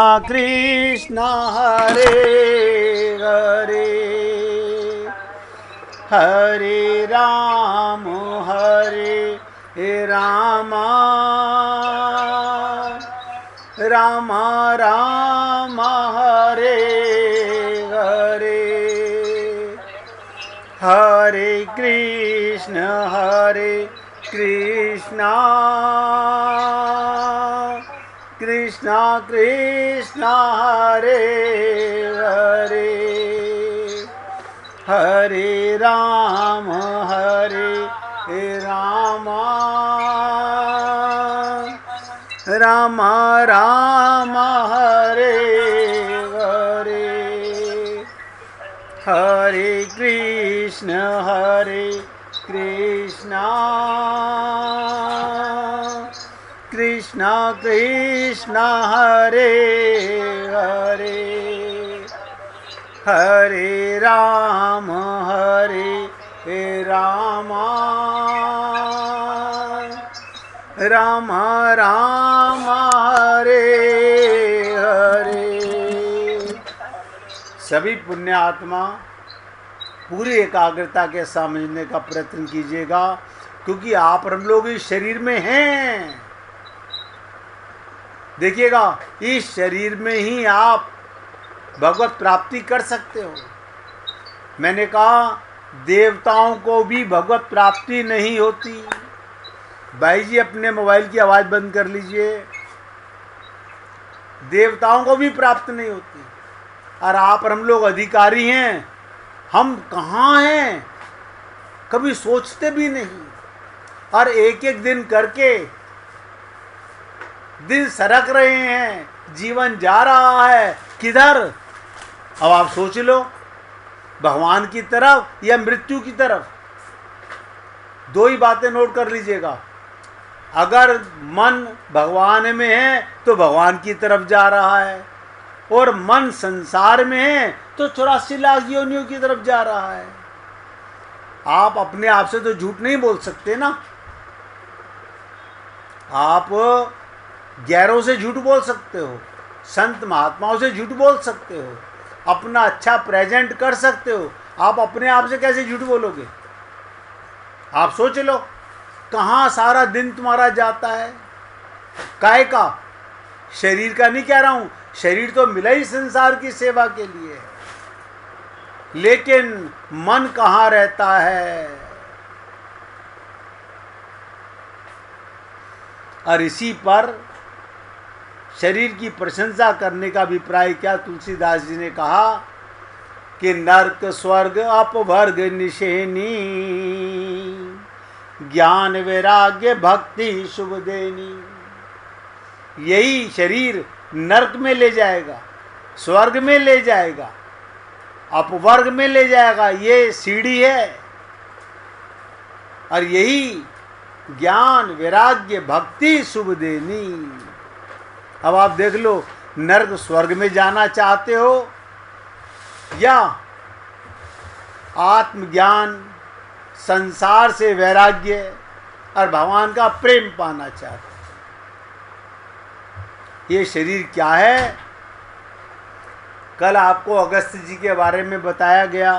कृष्ण हरे हरे हरे राम राम राम हरे हरे हरे कृष्ण कृष्ण कृष्ण हरे हरे हरे राम राम राम हरे हरे हरे कृष्ण कृष्ण कृष्ण हरे हरे हरे राम राम राम हरे हरे। सभी पुण्य आत्मा पूरी एकाग्रता के समझने का प्रयत्न कीजिएगा, क्योंकि आप और हम लोग इस शरीर में हैं। देखिएगा, इस शरीर में ही आप भगवत प्राप्ति कर सकते हो। मैंने कहा देवताओं को भी भगवत प्राप्ति नहीं होती। भाई जी अपने मोबाइल की आवाज़ बंद कर लीजिए। देवताओं को भी प्राप्त नहीं होती, और आप और हम लोग अधिकारी हैं। हम कहाँ हैं, कभी सोचते भी नहीं, और एक एक दिन करके दिन सरक रहे हैं, जीवन जा रहा है किधर। अब आप सोच लो, भगवान की तरफ या मृत्यु की तरफ। दो ही बातें नोट कर लीजिएगा। अगर मन भगवान में है तो भगवान की तरफ जा रहा है, और मन संसार में है तो 84 लाख योनियों की तरफ जा रहा है। आप अपने आप से तो झूठ नहीं बोल सकते ना। आप गैरों से झूठ बोल सकते हो, संत महात्माओं से झूठ बोल सकते हो, अपना अच्छा प्रेजेंट कर सकते हो। आप अपने आप से कैसे झूठ बोलोगे? आप सोच लो, कहाँ सारा दिन तुम्हारा जाता है। काय का? शरीर का नहीं कह रहा हूँ, शरीर तो मिला ही संसार की सेवा के लिए, लेकिन मन कहाँ रहता है। और इसी पर शरीर की प्रशंसा करने का अभिप्राय क्या? तुलसीदास जी ने कहा कि नरक स्वर्ग अपवर्ग निशेनी, ज्ञान वैराग्य भक्ति शुभ देनी। यही शरीर नरक में ले जाएगा, स्वर्ग में ले जाएगा, अपवर्ग में ले जाएगा। ये सीढ़ी है। और यही ज्ञान वैराग्य भक्ति शुभ देनी। अब आप देख लो, नरक स्वर्ग में जाना चाहते हो या आत्मज्ञान, संसार से वैराग्य और भगवान का प्रेम पाना चाहते हो? ये शरीर क्या है? कल आपको अगस्त जी के बारे में बताया गया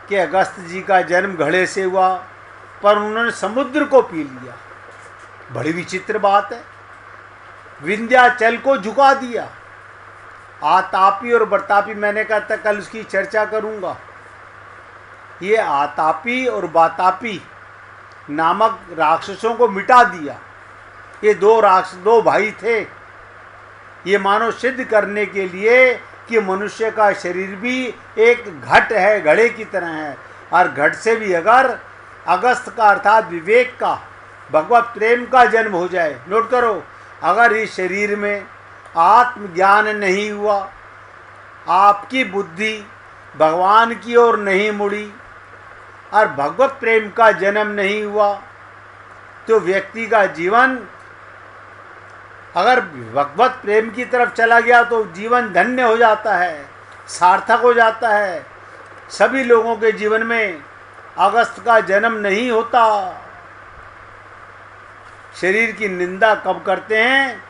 कि अगस्त जी का जन्म घड़े से हुआ, पर उन्होंने समुद्र को पी लिया। बड़ी विचित्र बात है। विंध्याचल को झुका दिया। आतापी और बरतापी, मैंने कहा था कल उसकी चर्चा करूंगा। ये आतापी और बातापी नामक राक्षसों को मिटा दिया। ये दो भाई थे। ये मानो सिद्ध करने के लिए कि मनुष्य का शरीर भी एक घट है, घड़े की तरह है। और घट से भी अगर अगस्त का अर्थात विवेक का, भगवत प्रेम का जन्म हो जाए, नोट करो, अगर इस शरीर में आत्मज्ञान नहीं हुआ, आपकी बुद्धि भगवान की ओर नहीं मुड़ी और भगवत प्रेम का जन्म नहीं हुआ, तो व्यक्ति का जीवन अगर भगवत प्रेम की तरफ चला गया तो जीवन धन्य हो जाता है, सार्थक हो जाता है। सभी लोगों के जीवन में अगस्त का जन्म नहीं होता। शरीर की निंदा कब करते हैं?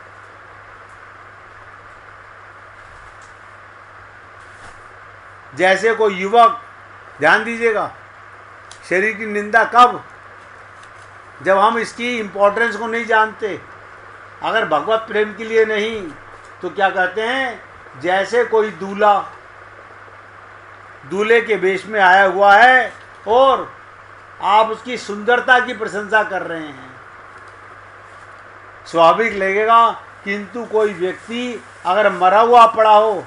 जैसे कोई युवक, ध्यान दीजिएगा, शरीर की निंदा कब? जब हम इसकी इम्पोर्टेंस को नहीं जानते, अगर भगवत प्रेम के लिए नहीं, तो क्या कहते हैं, जैसे कोई दूल्हा दूल्हे के वेश में आया हुआ है और आप उसकी सुंदरता की प्रशंसा कर रहे हैं, स्वाभाविक लगेगा। किंतु कोई व्यक्ति अगर मरा हुआ पड़ा हो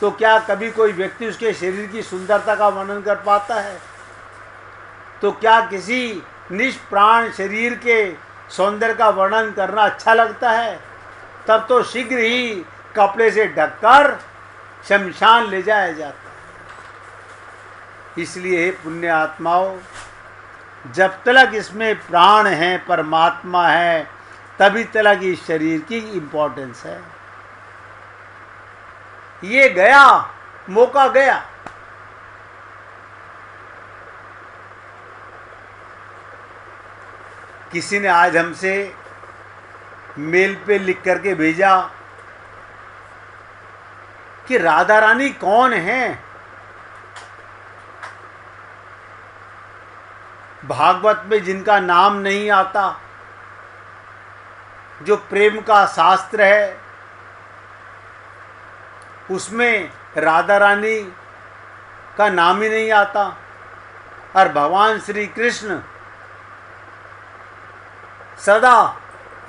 तो क्या कभी कोई व्यक्ति उसके शरीर की सुंदरता का वर्णन कर पाता है? तो क्या किसी निष्प्राण शरीर के सौंदर्य का वर्णन करना अच्छा लगता है? तब तो शीघ्र ही कपड़े से ढककर शमशान ले जाया जाता है। इसलिए हे पुण्य आत्माओं, जब तक इसमें प्राण है, परमात्मा है, तभी तक इस शरीर की इम्पोर्टेंस है। ये गया, मौका गया। किसी ने आज हमसे मेल पे लिख करके भेजा कि राधा रानी कौन है? भागवत में जिनका नाम नहीं आता, जो प्रेम का शास्त्र है, उसमें राधा रानी का नाम ही नहीं आता, और भगवान श्री कृष्ण सदा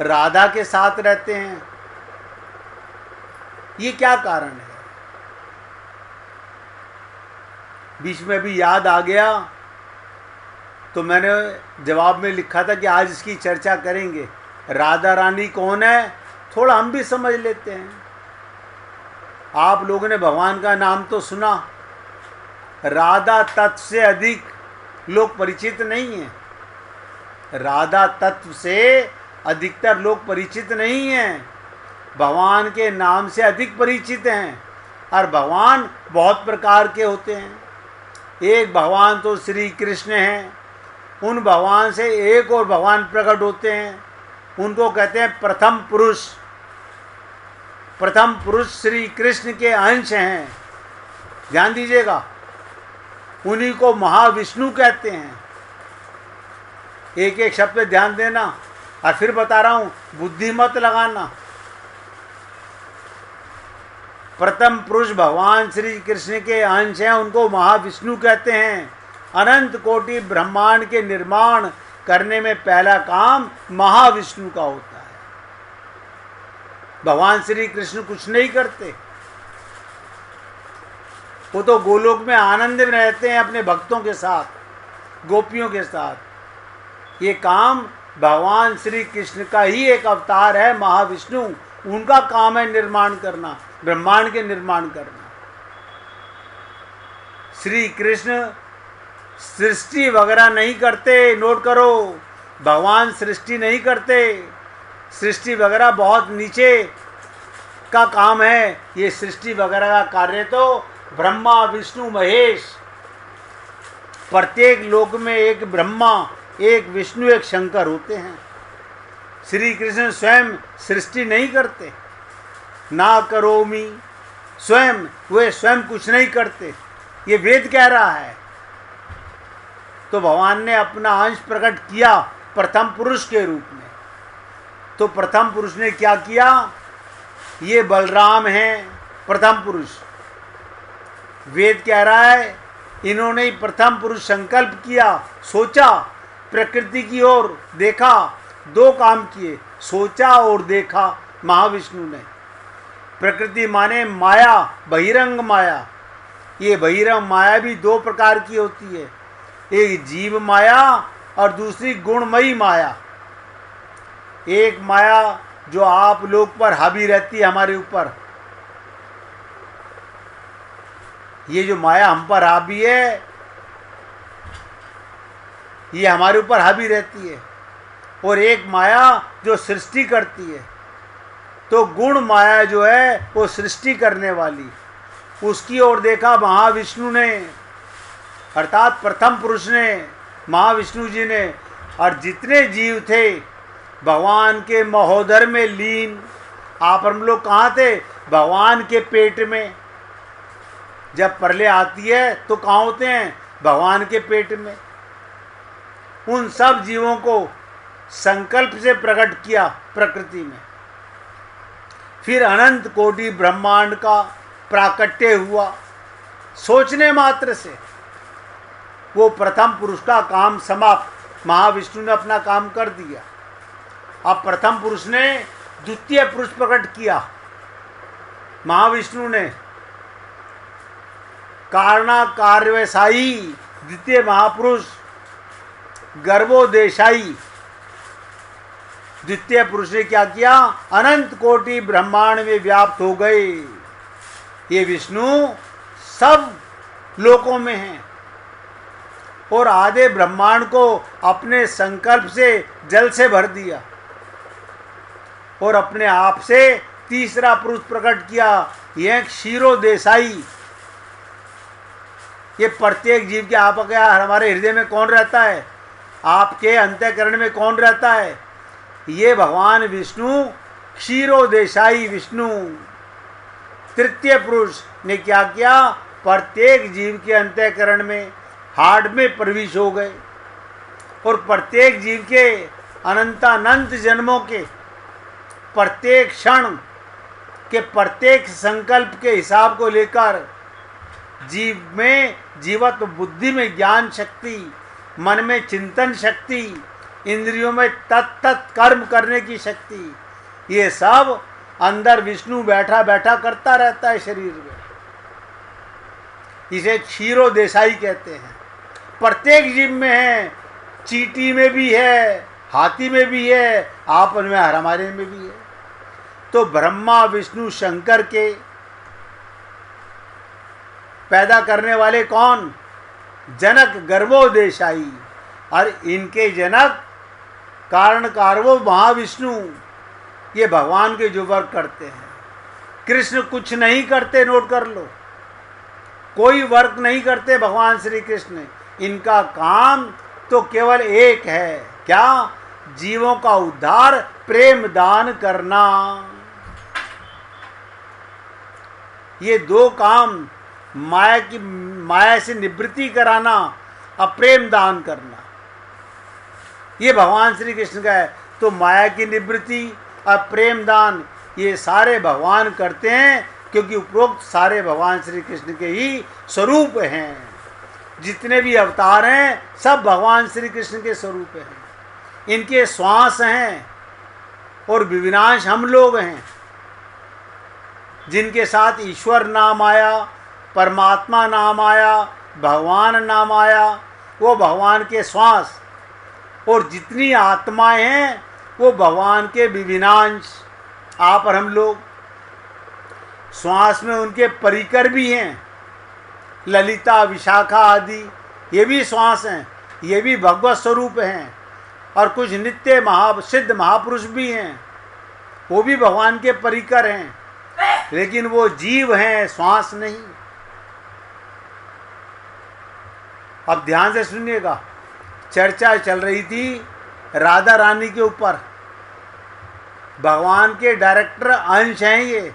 राधा के साथ रहते हैं। ये क्या कारण है? बीच में भी याद आ गया तो मैंने जवाब में लिखा था कि आज इसकी चर्चा करेंगे। राधा रानी कौन है, थोड़ा हम भी समझ लेते हैं। आप लोगों ने भगवान का नाम तो सुना, राधा तत्व से अधिक लोग परिचित नहीं हैं। राधा तत्व से अधिकतर लोग परिचित नहीं हैं, भगवान के नाम से अधिक परिचित हैं। और भगवान बहुत प्रकार के होते हैं। एक भगवान तो श्री कृष्ण हैं, उन भगवान से एक और भगवान प्रकट होते हैं, उनको कहते हैं प्रथम पुरुष। प्रथम पुरुष श्री कृष्ण के अंश हैं, ध्यान दीजिएगा। उन्हीं को महाविष्णु कहते हैं। एक एक शब्द पे ध्यान देना, और फिर बता रहा हूं, बुद्धि मत लगाना। प्रथम पुरुष भगवान श्री कृष्ण के अंश हैं, उनको महाविष्णु कहते हैं। अनंत कोटि ब्रह्मांड के निर्माण करने में पहला काम महाविष्णु का होता है। भगवान श्री कृष्ण कुछ नहीं करते, वो तो गोलोक में आनंद में रहते हैं अपने भक्तों के साथ, गोपियों के साथ। ये काम भगवान श्री कृष्ण का ही एक अवतार है, महाविष्णु। उनका काम है निर्माण करना, ब्रह्मांड के निर्माण करना। श्री कृष्ण सृष्टि वगैरह नहीं करते, नोट करो। भगवान सृष्टि नहीं करते, सृष्टि वगैरह बहुत नीचे का काम है। ये सृष्टि वगैरह का कार्य तो ब्रह्मा विष्णु महेश, प्रत्येक लोक में एक ब्रह्मा, एक विष्णु, एक शंकर होते हैं। श्री कृष्ण स्वयं सृष्टि नहीं करते, ना करोमि स्वयं, वे स्वयं कुछ नहीं करते, ये वेद कह रहा है। तो भगवान ने अपना अंश प्रकट किया प्रथम पुरुष के रूप में। तो प्रथम पुरुष ने क्या किया? ये बलराम हैं प्रथम पुरुष। वेद कह रहा है इन्होंने ही प्रथम पुरुष संकल्प किया, सोचा, प्रकृति की ओर देखा। दो काम किए, सोचा और देखा महाविष्णु ने। प्रकृति माने माया, बहिरंग माया। ये बहिरंग माया भी दो प्रकार की होती है, एक जीव माया और दूसरी गुणमयी माया। एक माया जो आप लोग पर हावी रहती है, हमारे ऊपर, ये जो माया हम पर हावी है, ये हमारे ऊपर हावी रहती है। और एक माया जो सृष्टि करती है। तो गुण माया जो है वो सृष्टि करने वाली, उसकी ओर देखा महाविष्णु ने, अर्थात प्रथम पुरुष ने, महाविष्णु जी ने। और जितने जीव थे भगवान के महोदर में लीन। आप हम लोग कहाँ थे? भगवान के पेट में। जब प्रलय आती है तो कहाँ होते हैं? भगवान के पेट में। उन सब जीवों को संकल्प से प्रकट किया प्रकृति में। फिर अनंत कोटि ब्रह्मांड का प्राकट्य हुआ। सोचने मात्र से वो प्रथम पुरुष का काम समाप्त। महाविष्णु ने अपना काम कर दिया। अब प्रथम पुरुष ने द्वितीय पुरुष प्रकट किया। महाविष्णु ने कारणा कार्यवसायी द्वितीय महापुरुष गर्भोदेशाई द्वितीय पुरुष ने क्या किया? अनंत कोटि ब्रह्मांड में व्याप्त हो गए। ये विष्णु सब लोकों में हैं और आधे ब्रह्मांड को अपने संकल्प से जल से भर दिया और अपने आप से तीसरा पुरुष प्रकट किया। यह क्षीरोदेशाई। ये प्रत्येक जीव के आपके हमारे हृदय में कौन रहता है? आपके अंतःकरण में कौन रहता है? ये भगवान विष्णु क्षीरोदेशाई विष्णु तृतीय पुरुष ने क्या किया? प्रत्येक जीव के अंतःकरण में हार्ट में प्रवेश हो गए और प्रत्येक जीव के अनंतानंत जन्मों के प्रत्येक क्षण के प्रत्येक संकल्प के हिसाब को लेकर जीव में जीवत्व बुद्धि में ज्ञान शक्ति, मन में चिंतन शक्ति, इंद्रियों में तत्त कर्म करने की शक्ति, ये सब अंदर विष्णु बैठा बैठा करता रहता है शरीर में। इसे क्षीरोदेशाई कहते हैं। प्रत्येक जीव में है, चींटी में भी है, हाथी में भी है, आप में हमारे में भी है। तो ब्रह्मा विष्णु शंकर के पैदा करने वाले कौन? जनक गर्भोदेशाई। और इनके जनक कारण कारवो महाविष्णु, ये भगवान के जो वर्क करते हैं। कृष्ण कुछ नहीं करते, नोट कर लो, कोई वर्क नहीं करते भगवान श्री कृष्ण। इनका काम तो केवल एक है, क्या? जीवों का उद्धार, प्रेम दान करना। ये दो काम, माया से निवृत्ति कराना और प्रेम दान करना, ये भगवान श्री कृष्ण का है। तो माया की निवृत्ति और प्रेम दान ये सारे भगवान करते हैं, क्योंकि उपरोक्त सारे भगवान श्री कृष्ण के ही स्वरूप हैं। जितने भी अवतार हैं सब भगवान श्री कृष्ण के स्वरूप हैं। इनके श्वास हैं और विविनाश हम लोग हैं। जिनके साथ ईश्वर नाम आया, परमात्मा नाम आया, भगवान नाम आया, वो भगवान के श्वास। और जितनी आत्माएं हैं वो भगवान के विविनांश, आप और हम लोग। श्वास में उनके परिकर भी हैं, ललिता विशाखा आदि, ये भी श्वास हैं, ये भी भगवत स्वरूप हैं। और कुछ नित्य सिद्ध महापुरुष भी हैं, वो भी भगवान के परिकर हैं, लेकिन वो जीव हैं, श्वास नहीं। अब ध्यान से सुनिएगा, चर्चा चल रही थी राधा रानी के ऊपर। भगवान के डायरेक्टर अंश हैं ये।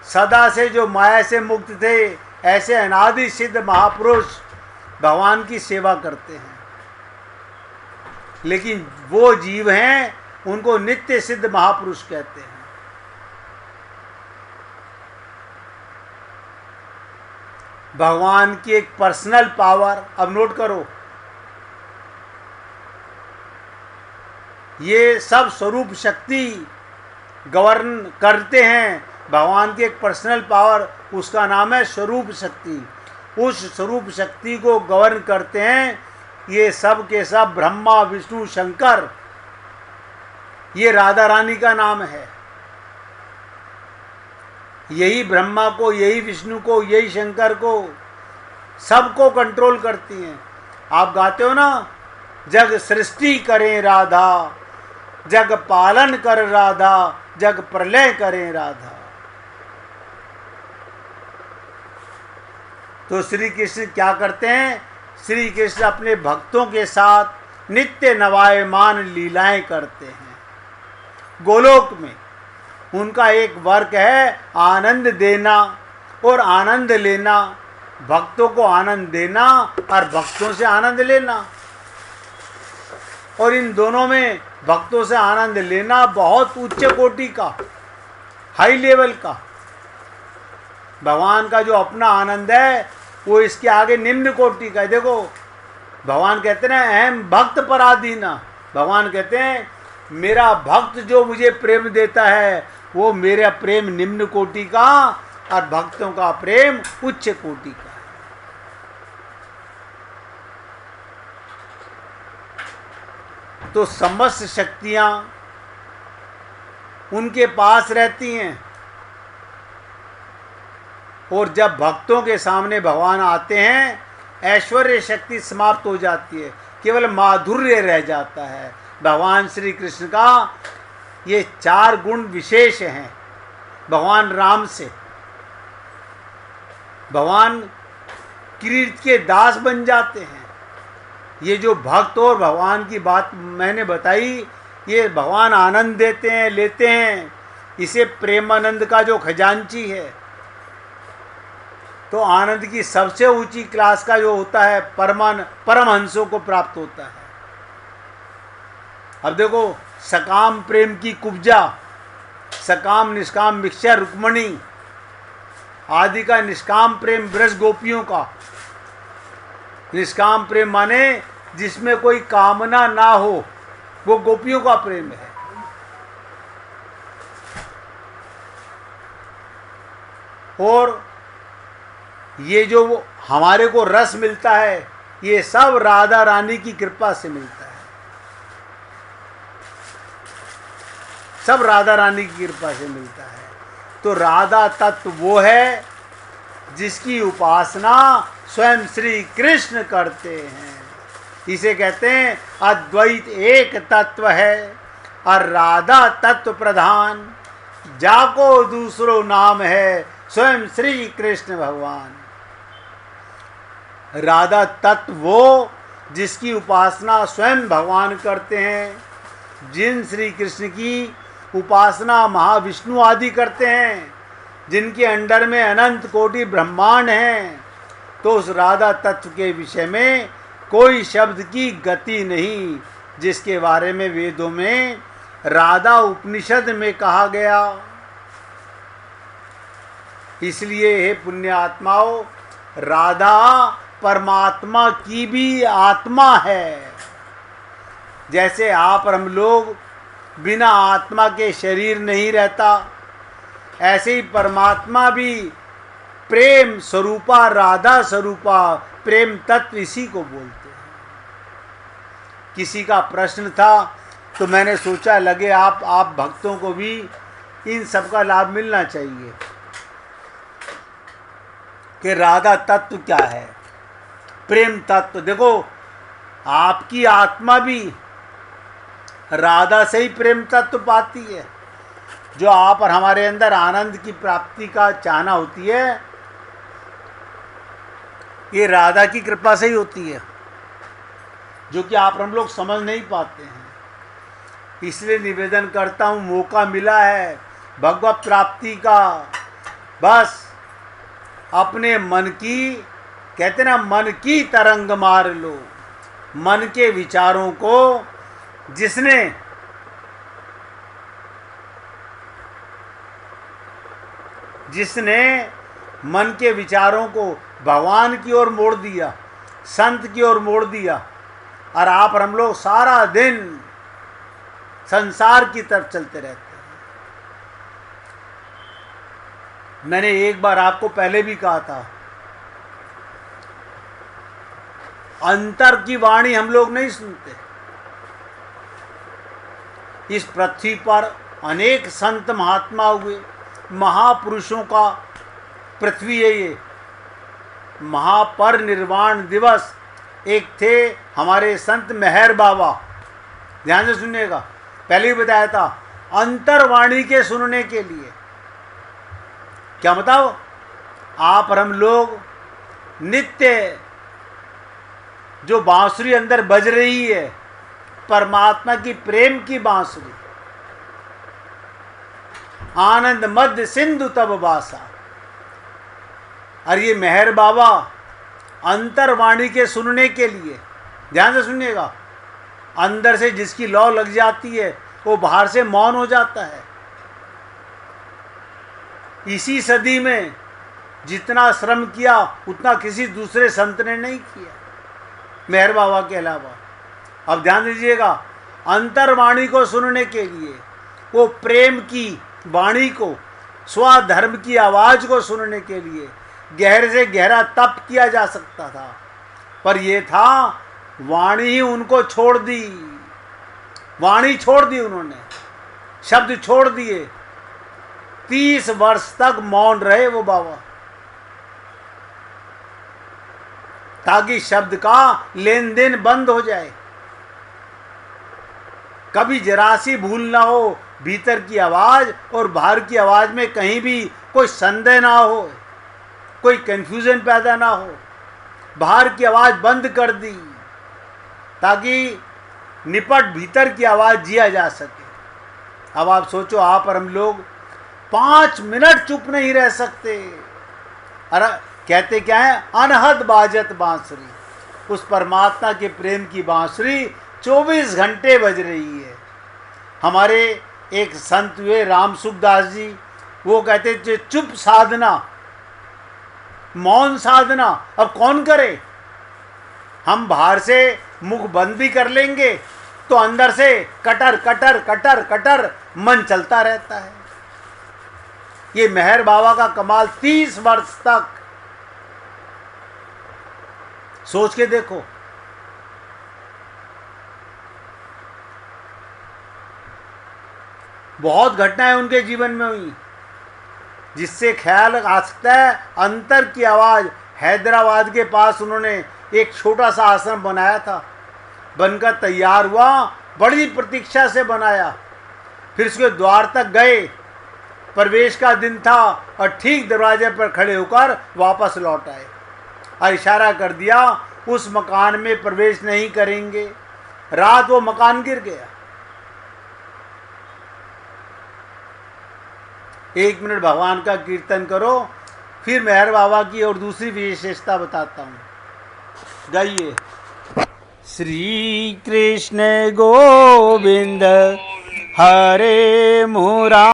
सदा से जो माया से मुक्त थे, ऐसे अनादि सिद्ध महापुरुष भगवान की सेवा करते हैं। लेकिन वो जीव हैं, उनको नित्य सिद्ध महापुरुष कहते हैं। भगवान की एक पर्सनल पावर, अब नोट करो, ये सब स्वरूप शक्ति गवर्न करते हैं। भगवान की एक पर्सनल पावर, उसका नाम है स्वरूप शक्ति। उस स्वरूप शक्ति को गवर्न करते हैं ये सब के सब ब्रह्मा विष्णु शंकर। ये राधा रानी का नाम है। यही ब्रह्मा को, यही विष्णु को, यही शंकर को, सबको कंट्रोल करती हैं। आप गाते हो ना, जग सृष्टि करें राधा, जग पालन कर राधा, जग प्रलय करें राधा। तो श्री कृष्ण क्या करते हैं? श्री कृष्ण अपने भक्तों के साथ नित्य नवायमान लीलाएं करते हैं। गोलोक में उनका एक वर्क है आनंद देना, और आनंद लेना, भक्तों को आनंद देना और भक्तों से आनंद लेना। और इन दोनों में भक्तों से आनंद लेना बहुत उच्च कोटि का, हाई लेवल का। भगवान का जो अपना आनंद है वो इसके आगे निम्न कोटि का है। देखो भगवान कहते हैं अहम भक्त पराधीना, भगवान कहते हैं मेरा भक्त जो मुझे प्रेम देता है वो मेरा प्रेम निम्न कोटि का और भक्तों का प्रेम उच्च कोटि का है। तो समस्त शक्तियां उनके पास रहती हैं और जब भक्तों के सामने भगवान आते हैं ऐश्वर्य शक्ति समाप्त हो जाती है, केवल माधुर्य रह जाता है। भगवान श्री कृष्ण का ये 4 गुण विशेष हैं। भगवान राम से भगवान कीर्त के दास बन जाते हैं। ये जो भक्त और भगवान की बात मैंने बताई, ये भगवान आनंद देते हैं, लेते हैं। इसे प्रेमानंद का जो खजांची है, तो आनंद की सबसे ऊंची क्लास का जो होता है परमहंसों को प्राप्त होता है। अब देखो सकाम प्रेम की कुब्जा, सकाम निष्काम मिक्सचर रुक्मणी आदि का निष्काम प्रेम ब्रज गोपियों का। निष्काम प्रेम माने जिसमें कोई कामना ना हो, वो गोपियों का प्रेम है। और ये जो हमारे को रस मिलता है ये सब राधा रानी की कृपा से मिलता है, सब राधा रानी की कृपा से मिलता है। तो राधा तत्व वो है जिसकी उपासना स्वयं श्री कृष्ण करते हैं। इसे कहते हैं अद्वैत एक तत्व है और राधा तत्व प्रधान, जाको दूसरो नाम है स्वयं श्री कृष्ण भगवान। राधा तत्व वो जिसकी उपासना स्वयं भगवान करते हैं, जिन श्री कृष्ण की उपासना महाविष्णु आदि करते हैं, जिनके अंडर में अनंत कोटि ब्रह्मांड हैं, तो उस राधा तत्व के विषय में कोई शब्द की गति नहीं, जिसके बारे में वेदों में राधा उपनिषद में कहा गया। इसलिए हे पुण्य आत्माओं, राधा परमात्मा की भी आत्मा है। जैसे आप और हम लोग बिना आत्मा के शरीर नहीं रहता, ऐसे ही परमात्मा भी प्रेम स्वरूपा, राधा स्वरूपा प्रेम तत्व इसी को बोलते हैं। किसी का प्रश्न था तो मैंने सोचा लगे आप भक्तों को भी इन सब का लाभ मिलना चाहिए कि राधा तत्व क्या है, प्रेम तत्व। देखो आपकी आत्मा भी राधा से ही प्रेम तत्व पाती है। जो आप और हमारे अंदर आनंद की प्राप्ति का चाहना होती है, ये राधा की कृपा से ही होती है, जो कि आप हम लोग समझ नहीं पाते हैं। इसलिए निवेदन करता हूँ, मौका मिला है भगवत प्राप्ति का, बस अपने मन की, कहते ना, मन की तरंग मार लो। मन के विचारों को जिसने मन के विचारों को भगवान की ओर मोड़ दिया, संत की ओर मोड़ दिया, और आप और हम लोग सारा दिन संसार की तरफ चलते रहते हैं। मैंने एक बार आपको पहले भी कहा था, अंतर की वाणी हम लोग नहीं सुनते। इस पृथ्वी पर अनेक संत महात्मा हुए, महापुरुषों का पृथ्वी है ये। महापरिनिर्वाण दिवस एक थे हमारे संत मेहर बाबा, ध्यान से सुनिएगा, पहले ही बताया था, अंतरवाणी के सुनने के लिए। क्या बताओ, आप और हम लोग नित्य जो बांसुरी अंदर बज रही है, परमात्मा की प्रेम की बांसुरी, आनंद मध्य सिंधु तब बासा, और ये मेहर बाबा अंतर्वाणी के सुनने के लिए, ध्यान से सुनिएगा, अंदर से जिसकी लौ लग जाती है वो बाहर से मौन हो जाता है। इसी सदी में जितना श्रम किया उतना किसी दूसरे संत ने नहीं किया मेहर बाबा के अलावा। अब ध्यान दीजिएगा, अंतर्वाणी को सुनने के लिए, वो प्रेम की वाणी को, स्वधर्म की आवाज़ को सुनने के लिए गहरे से गहरा तप किया जा सकता था, पर यह था वाणी ही उनको छोड़ दी, वाणी छोड़ दी उन्होंने, शब्द छोड़ दिए। 30 वर्ष तक मौन रहे वो बाबा, ताकि शब्द का लेन देन बंद हो जाए, कभी जरा सी भूल ना हो, भीतर की आवाज और बाहर की आवाज में कहीं भी कोई संदेह ना हो, कोई कंफ्यूजन पैदा ना हो। बाहर की आवाज बंद कर दी ताकि निपट भीतर की आवाज जिया जा सके। अब आप सोचो, आप और हम लोग 5 मिनट चुप नहीं रह सकते। अरे कहते क्या है, अनहद बाजत बांसुरी, उस परमात्मा के प्रेम की बांसुरी 24 घंटे बज रही है। हमारे एक संत हुए राम सुखदास जी, वो कहते थे चुप साधना, मौन साधना अब कौन करे। हम बाहर से मुख बंद भी कर लेंगे तो अंदर से कटर कटर कटर कटर मन चलता रहता है। ये मेहर बाबा का कमाल 30 वर्ष तक, सोच के देखो। बहुत घटनाएं उनके जीवन में हुई जिससे ख्याल आ सकता है अंतर की आवाज़। हैदराबाद के पास उन्होंने एक छोटा सा आश्रम बनाया था, बनकर तैयार हुआ, बड़ी प्रतीक्षा से बनाया। फिर उसके द्वार तक गए, प्रवेश का दिन था और ठीक दरवाजे पर खड़े होकर वापस लौट आए और इशारा कर दिया उस मकान में प्रवेश नहीं करेंगे। रात वो मकान गिर गया। 1 मिनट भगवान का कीर्तन करो, फिर मेहर बाबा की और दूसरी विशेषता बताता हूँ। गाइए। श्री कृष्ण गोविंद हरे मुरारी।